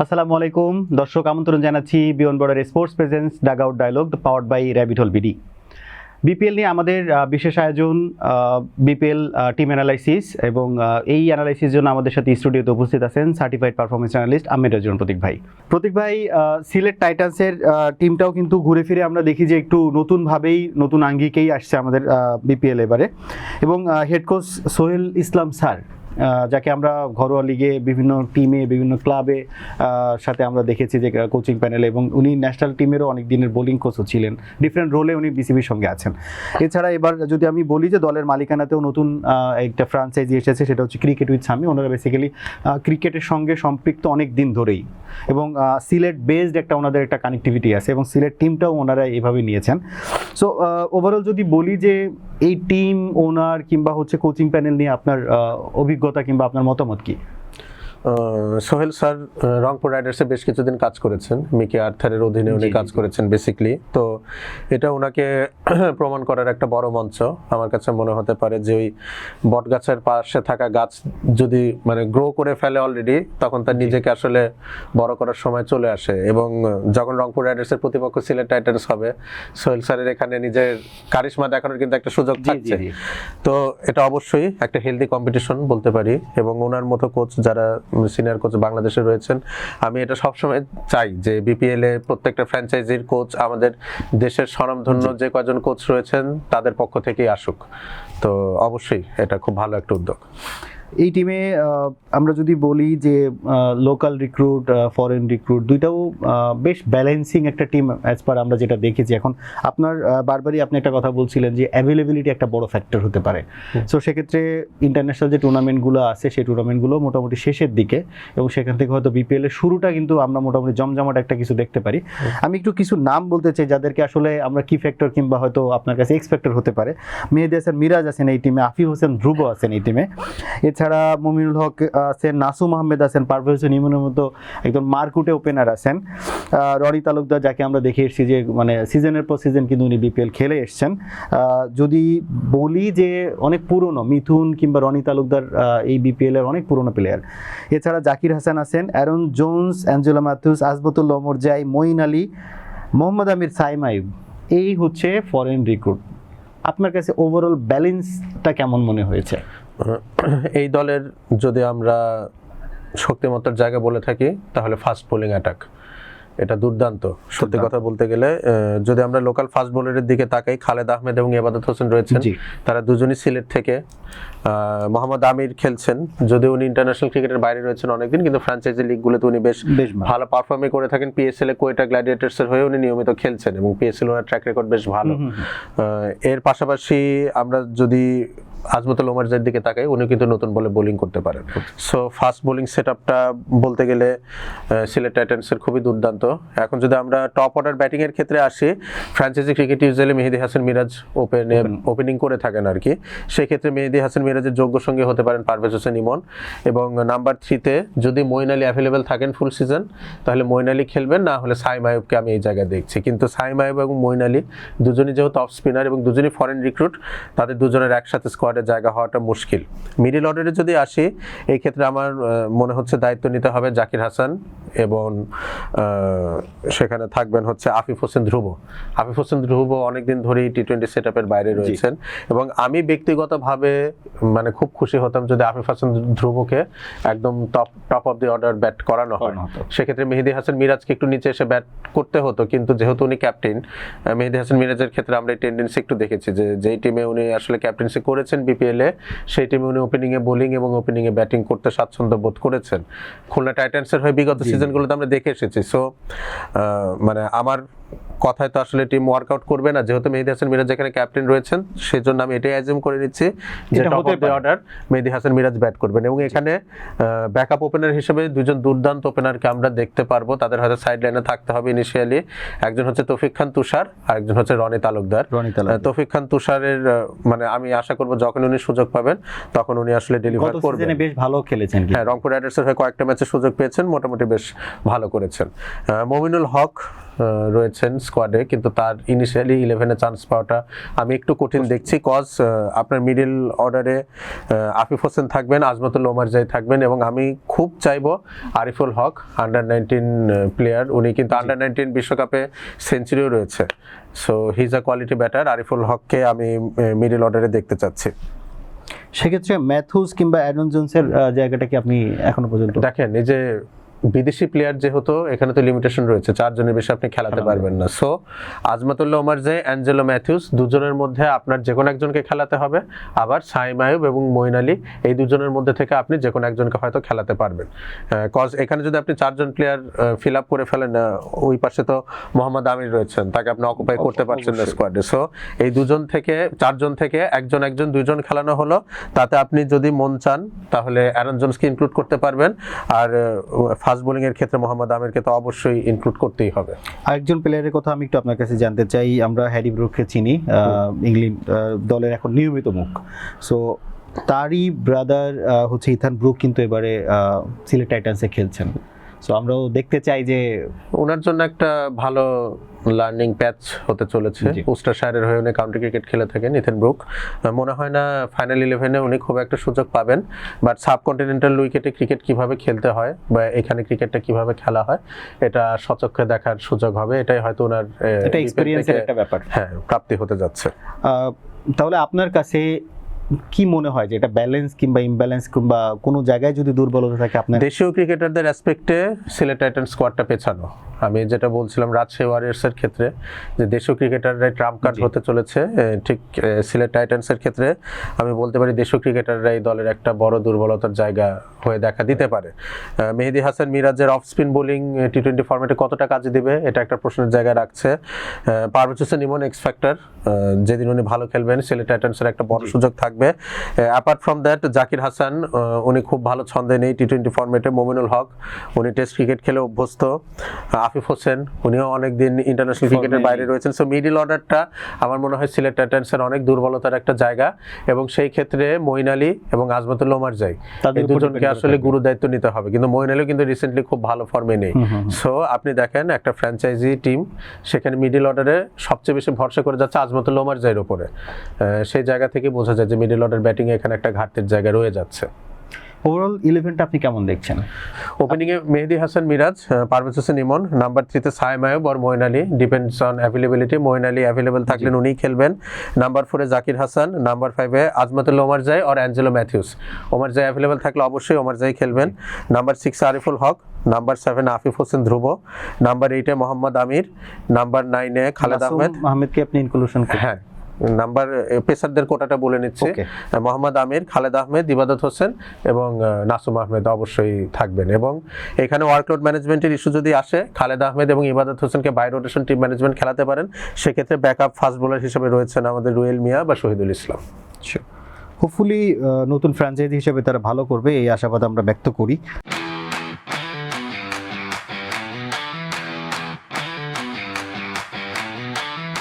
আসসালামু আলাইকুম দর্শক, আমন্ত্রণ জানাচ্ছি beyond border sports presence dugout dialogue powered by rabbit hole BD. BPL নিয়ে আমাদের বিশেষ আয়োজন বিপিএল টিম অ্যানালাইসিস, এবং এই অ্যানালাইসিস জন্য আমাদের সাথে স্টুডিওতে উপস্থিত আছেন সার্টিফাইড পারফরমেন্স অ্যানালিস্ট আহমেদ রাজন প্রতীক ভাই। সিলেট টাইটান্সের টিমটাও কিন্তু ঘুরে ফিরে আমরা দেখি যে একটু নতুনভাবেই নতুন আঙ্গিকেই আসছে আমাদের বিপিএল এবারে, এবং হেড কোচ সোহেল ইসলাম স্যার, যাকে আমরা ঘরোয়া লিগে বিভিন্ন টিমে বিভিন্ন ক্লাবে সাথে আমরা দেখেছি যে কোচিং প্যানেলে, এবং উনি ন্যাশনাল টিমেরও অনেক দিনের বোলিং কোচও ছিলেন, ডিফারেন্ট রোলে উনি বিসিবির সঙ্গে আছেন। এছাড়া এবার যদি আমি বলি যে দলের মালিকানাতেও নতুন একটা ফ্রাঞ্চাইজি এসেছে, সেটা হচ্ছে ক্রিকেট উইথ সামি। ওনারা বেসিক্যালি ক্রিকেটের সঙ্গে সম্পৃক্ত অনেক দিন ধরেই, এবং সিলেট বেসড একটা ওনাদের একটা কানেক্টিভিটি আছে, এবং সিলেট টিমটাও ওনারা এভাবে নিয়েছেন। সো ওভারঅল যদি বলি যে এই টিম ওনার কিংবা হচ্ছে কোচিং প্যানেল নিয়ে আপনার অভিজ্ঞতা কিংবা আপনার মতামত কি? সোহেল স্যার রংপুর রাইডার্সে বেশ কিছুদিন কাজ করেছেন, মিকি আর্থারের অধীনে উনি কাজ করেছেন বেসিক্যালি। তো এটা ওনাকে প্রমাণ করার একটা বড় মঞ্চ আমার কাছে মনে হতে পারে, যে ওই বটগাছের পাশে থাকা গাছ যদি মানে গ্রো করে ফেলে অলরেডি, তখন তার নিজেকে আসলে বড় করার সময় চলে আসে। এবং যখন রংপুর রাইডার্সের প্রতিপক্ষ সিলেট টাইটান্স হবে, সোহেল স্যারের এখানে নিজের কারিশমা দেখানোর কিন্তু একটা সুযোগ থাকছে। তো এটা অবশ্যই একটা হেলদি কম্পিটিশন বলতে পারি, এবং ওনার মতো কোচ যারা সিনিয়র কোচ বাংলাদেশে রয়েছেন, আমি এটা সবসময় চাই যে বিপিএল এ প্রত্যেকটা ফ্র্যাঞ্চাইজির কোচ আমাদের দেশের স্বনামধন্য যে কয়জন কোচ রয়েছেন তাদের পক্ষ থেকেই আসুক। তো অবশ্যই এটা খুব ভালো একটা উদ্যোগ। এই টিমে আমরা যদি বলি যে লোকাল রিক্রুট, ফরেন রিক্রুট দুইটাও বেশ ব্যালেন্সিং একটা টিম অ্যাজ পার আমরা যেটা দেখেছি। এখন আপনার বারবারই আপনি একটা কথা বলছিলেন যে অ্যাভেলেবিলিটি একটা বড় ফ্যাক্টর হতে পারে। সো সেক্ষেত্রে ইন্টারন্যাশনাল যে টুর্নামেন্টগুলো আছে সেই টুর্নামেন্টগুলো মোটামুটি শেষের দিকে, এবং সেখান থেকে হয়তো বিপিএল এর শুরুটা কিন্তু আমরা মোটামুটি জমজমাট একটা কিছু দেখতে পারি। আমি একটু কিছু নাম বলতে চাই যাদেরকে আসলে আমরা কি ফ্যাক্টর কিংবা হয়তো আপনার কাছে এক্স ফ্যাক্টর হতে পারে। মেহেদী হাসান মিরাজ আছেন এই টিমে, আফিফ হোসেন ধ্রুব আছেন এই টিমে, এছাড়া মুমিনুল হক আছেন, নাসুম আহমেদ আছেন, পারভেজ হোসেন ইমনের মতো একদম মারকুটে ওপেনার আছেন, রনি তালুকদার যাকে আমরা দেখে এসেছি যে মানে সিজনের পর সিজন কিন্তু উনি বিপিএল খেলে এসছেন। যদি বলি যে অনেক পুরনো মিথুন কিংবা রনি তালুকদার এই বিপিএল এর অনেক পুরনো প্লেয়ার। এছাড়া জাকির হাসান আছেন, Aaron Jones, Angelo Mathews, Azmatullah Omarzai, Moeen Ali, Mohammad Amir, Saim Ayub, এই হচ্ছে ফরেন রিক্রুট। আপনার কাছে ওভারঅল ব্যালেন্সটা কেমন মনে হয়েছে? এই দলের যদি আমরা শক্তিমত্তার জায়গা বলে থাকি তাহলে ফাস্ট বোলিং অ্যাটাক এটা দুর্দান্ত। সত্যি কথা বলতে গেলে যদি আমরা লোকাল ফাস্ট বোলারের দিকে তাকাই, খালেদ আহমেদ এবং ইবাদত হোসেন রয়েছেন, তারা দুজনই সিলেট থেকে। মোহাম্মদ আমির খেলছেন, যদিও উনি ইন্টারন্যাশনাল ক্রিকেটের বাইরে রয়েছেন অনেকদিন, কিন্তু ফ্র্যাঞ্চাইজি লিগগুলোতে উনি বেশ ভালো পারফর্মে করে থাকেন। পিএসএল এ কোয়েটা গ্ল্যাডিয়েটর্স এর হয়ে উনি নিয়মিত খেলছেন, এবং পিএসএল ওনার ট্র্যাক রেকর্ড বেশ ভালো। এর পাশাপাশি আমরা যদি আজমতুল ওমরজাইয়ের দিকে তাকাই, উনি কিন্তু নতুন বলে বোলিং করতে পারেন। সো ফাস্ট বোলিং সেটআপটা বলতে গেলে সিলেট টাইটান্সের খুবই দুর্দান্ত। এখন যদি আমরা টপ অর্ডার ব্যাটিং এর ক্ষেত্রে আসি, ফ্র্যাঞ্চাইজি ক্রিকেট ইউজুয়ালি মেহেদী হাসান মিরাজ ওপেনিং করে থাকেন আর কি। সেই ক্ষেত্রে মেহেদী হাসান মিরাজের যোগ্য সঙ্গী হতে পারেন পারভেজ হোসেন ইমন, এবং নাম্বার 3-তে যদি মঈন আলী অ্যাভেলেবেল থাকেন ফুল সিজন, তাহলে মঈন আলী খেলবেন, না হলে সাইম আইয়ুবকে আমি এই জায়গায় দেখছি। কিন্তু সাইম আইয়ুব এবং মঈন আলী দুজনই যেহেতু অফ স্পিনার এবং দুজনই ফরেন রিক্রুট, তাদের দুজনের একসাথে স্কোয়াডের জায়গা হওয়াটা মুশকিল। মিডল অর্ডারে যদি আসি, এই ক্ষেত্রে আমার মনে হচ্ছে দায়িত্ব নিতে হবে জাকির হাসান, এবং সেখানে থাকবেন হচ্ছে আফিফ হোসেন ধ্রুব। আফিফ হোসেন ধ্রুব অনেকদিন ধরেই টি-20 সেটআপের বাইরে রয়েছেন, এবং আমি ব্যক্তিগতভাবে মানে খুব খুশি হতাম যদি আফিফ হোসেন ধ্রুবকে একদম top of the order bat করানো হয়। সেক্ষেত্রে মেহেদী হাসান মিরাজকে একটু নিচে এসে ব্যাট করতে হতো, কিন্তু যেহেতু উনি ক্যাপ্টেন, মেহেদী হাসান মিরাজের ক্ষেত্রে আমরা এই টেন্ডেন্সি একটু দেখেছি যে যেই টিমে উনি আসলে ক্যাপ্টেন্সি করেছেন বিপিএল এ, সেই টিমে উনি ওপেনিং এ বোলিং এবং ওপেনিং এ ব্যাটিং করতে স্বাচ্ছন্দ্য বোধ করেছেন। খুলনা টাইটান্সের হয়ে বিগত সিজনগুলোতে আমরা দেখে এসেছি। সো মানে আমার কথায় তো আসলে টিম ওয়ার্কআউট করবে না, যেহেতু মেহেদী হাসান মিরাজ যেখানে ক্যাপ্টেন রয়েছেন, সেজন্য আমি এটাই অ্যাজিউম করে নিচ্ছি যে top of the order Mehedi Hasan Miraz bat করবেন, এবং এখানে ব্যাকআপ ওপেনার হিসেবে দুজন দুর্দান্ত ওপেনারকে আমরা দেখতে পারবো। তাদের হয়তো সাইড লাইনে থাকতে হবে ইনিশিয়ালি। একজন হচ্ছে তৌফিক খান তুষার, আর একজন হচ্ছে রনি তালুকদার। তৌফিক খান তুষারের মানে আমি আশা করবো যখন উনি সুযোগ পাবেন তখন উনি আসলে ডেলিভার করবেন। বেশ ভালো খেলেছেন, হ্যাঁ, রংপুর রাইডার্সের হয়ে কয়েকটা ম্যাচে সুযোগ পেয়েছেন, মোটামুটি বেশ ভালো করেছেন। মুমিনুল হক রয়েছেন স্কোয়াডে, কিন্তু তার ইনিশিয়ালি 11-এ চান্স পাওয়াটা আমি একটু কঠিন দেখছি। কজ আপনার মিডল অর্ডারে আফিফ হোসেন থাকবেন, আজমতুল্লাহ ওমারজাই থাকবেন, এবং আমি খুব চাইবো আরিফুল হক আন্ডার-19 প্লেয়ার, উনি কিন্তু আন্ডার-19 বিশ্বকাপে সেঞ্চুরিও রয়েছে। So he is a quality batter. Ariful হককে আমি মিডল অর্ডারে দেখতে চাচ্ছি। সেক্ষেত্রে ম্যাথুস কিংবা অ্যারন জোনসের জায়গাটা কি আপনি এখনো পর্যন্ত দেখেন, এই যে বিদেশি প্লেয়ার যেহেতু, এখানে তো লিমিটেশন রয়েছে, 4 জনের বেশি আপনি খেলাতে পারবেন না। সো আজমতুল্লাহ ওমারজাই, অ্যাঞ্জেলো ম্যাথিউস, দুজনের মধ্যে আপনার যে কোনো একজনকে খেলাতে হবে। আবার সাইম আয়ুব এবং মঈন আলী, এই দুজনের মধ্যে থেকে আপনি যে কোনো একজনকে হয়তো খেলাতে পারবেন। কজ এখানে যদি আপনি 4 জন প্লেয়ার ফিল আপ করে ফেলেন, ওই পাশে তো মোহাম্মদ আমির রয়েছেন, তাকে আপনি অকুপাই করতে পারছেন না স্কোয়াডে। সো এই 4 জন থেকে একজন 2জন খেলানো হলো, তাতে আপনি যদি মন চান তাহলে অ্যারন জোনসকে ইনক্লুড করতে পারবেন। আর ফাস্ট বোলিং এর ক্ষেত্রে মোহাম্মদ আমিরকে তো অবশ্যই ইনক্লুড করতেই হবে। আরেকজন প্লেয়ারের কথা আমি একটু আপনার কাছে জানতে চাই। আমরা হ্যারি ব্রুককে চিনি, ইংল্যান্ড দলের এখন নিয়মিত মুখ। সো তারই ব্রাদার হচ্ছে ইথান ব্রুক কিন্তু এবারে সিলেট টাইটান্সে খেলছেন। সো আমরাও দেখতে চাই যে ওনার জন্য একটা ভালো লার্নিং প্যাচ হতে চলেছে। উস্টারশায়ারের হয়ে উনি কাউন্টি ক্রিকেট খেলে থাকেন ইথান ব্রুক। মনে হয় না ফাইনাল 11-এ উনি খুব একটা সুযোগ পাবেন, বাট সাবকন্টিনেন্টাল উইকেটে ক্রিকেট কিভাবে খেলতে হয় বা এখানে ক্রিকেটটা কিভাবে খেলা হয় এটা সচক্ষে দেখার সুযোগ হবে। এটাই হয়তো ওনার এটা এক্সপেরিয়েন্সের একটা ব্যাপার, হ্যাঁ, প্রাপ্তি হতে যাচ্ছে। তাহলে আপনার কাছে কি মনে হয় যে এটা ব্যালেন্স কিংবা ইমব্যালেন্স কিংবা কোনো জায়গায় যদি দুর্বলতা থাকে আপনার? দেশীয় ক্রিকেটারদের অ্যাসপেক্টে সিলেট টাইটান্স স্কোয়াডটা পেছানো। আমি যেটা বলছিলাম রাজশাহী ওয়ারিয়র্সের ক্ষেত্রে, যে দেশীয় ক্রিকেটাররাই ট্রাম্প কার্ড হতে চলেছে, ঠিক সিলেট টাইটান্সের ক্ষেত্রে আমি বলতে পারি দেশীয় ক্রিকেটাররাই দলের একটা বড় দুর্বলতার জায়গা হয়ে দেখা দিতে পারে। মেহেদী হাসান মিরাজের অফ স্পিন বোলিং টি-20 ফরম্যাটে কতটা কাজে দিবে, এটা একটা প্রশ্নের জায়গায় রাখছে। পারভেজ হোসেন ইমন এক্স ফ্যাক্টর, যেদিন উনি ভালো খেলবেন সিলেট টাইটান্সের একটা বড় সুযোগ থাকবে। Apart from that, Zakir Hasan, উনি খুব ভালো ছন্দে নেই টি-20 ফরম্যাটে। মোমিনুল হক, উনি টেস্ট ক্রিকেট খেলে অভ্যস্ত। আফিফ হোসেন, উনিও অনেকদিন ইন্টারন্যাশনাল ক্রিকেটের বাইরে রয়েছেন। সো মিডল অর্ডারটা আমার মনে হয় সিলেট টাইটান্সের অনেক দুর্বলতার একটা জায়গা, এবং সেই ক্ষেত্রে মঈন আলী এবং আজমতুল্লাহ ওমারজাই, এই দুজনকে আসলে গুরু দায়িত্ব নিতে হবে। কিন্তু মঈন আলীও কিন্তু রিসেন্টলি খুব ভালো ফর্মে নেই। সো আপনি দেখেন একটা ফ্র্যাঞ্চাইজি টিম, সেখানে মিডল অর্ডারে সবচেয়ে বেশি ভরসা করে যাচ্ছে আজমতুল্লাহ ওমারজাইয়ের উপরে। সেই জায়গা থেকে বোঝা যায় যে মিডল অর্ডার ব্যাটিং এ এখানে একটা ঘাটতির জায়গা রয়ে যাচ্ছে। ওভারঅল 11টা আপনি কেমন দেখছেন? ওপেনিং এ মেহেদী হাসান মিরাজ, পারভেজ হোসেন ইমন, নাম্বার 3 তে সাইম আয়ুব আর Moeen Ali, depends on availability. Moeen Ali available থাকলেন উনিই খেলবেন। নাম্বার 4 এ জাকির হাসান, নাম্বার 5 এ আজমতুল্লাহ ওমারজাই আর অ্যাঞ্জেলো ম্যাথিউস। ওমারজাই অ্যাভেলেবল থাকলে অবশ্যই ওমারজাই খেলবেন। নাম্বার 6 এ আরিফুল হক, নাম্বার 7 এ আফিফ হোসেন ধ্রুব, নাম্বার 8 এ মোহাম্মদ আমির, নাম্বার 9 এ খালেদ আহমেদকে আপনি ইনক্লুশন করুন। হ্যাঁ, নাম্বার পেসারদের কোটাটা বলে নিচ্ছি। মোহাম্মদ আমির, খালেদ আহমেদ, ইবাদত হোসেন এবং নাসুম আহমেদ অবশ্যই থাকবেন। এবং এখানে ওয়ার্কলোড ম্যানেজমেন্টের ইস্যু যদি আসে, খালেদ আহমেদ এবং ইবাদত হোসেনকে বাই রোটেশন টিম ম্যানেজমেন্ট খেলাতে পারেন। সেক্ষেত্রে ব্যাকআপ ফাস্ট বোলার হিসেবে রয়েছেন আমাদের রুয়েল মিয়া বা শহীদুল ইসলাম। হোপফুলি নতুন ফ্র্যাঞ্চাইজি হিসেবে তারা ভালো করবে, এই আশাবাদ আমরা ব্যক্ত করি।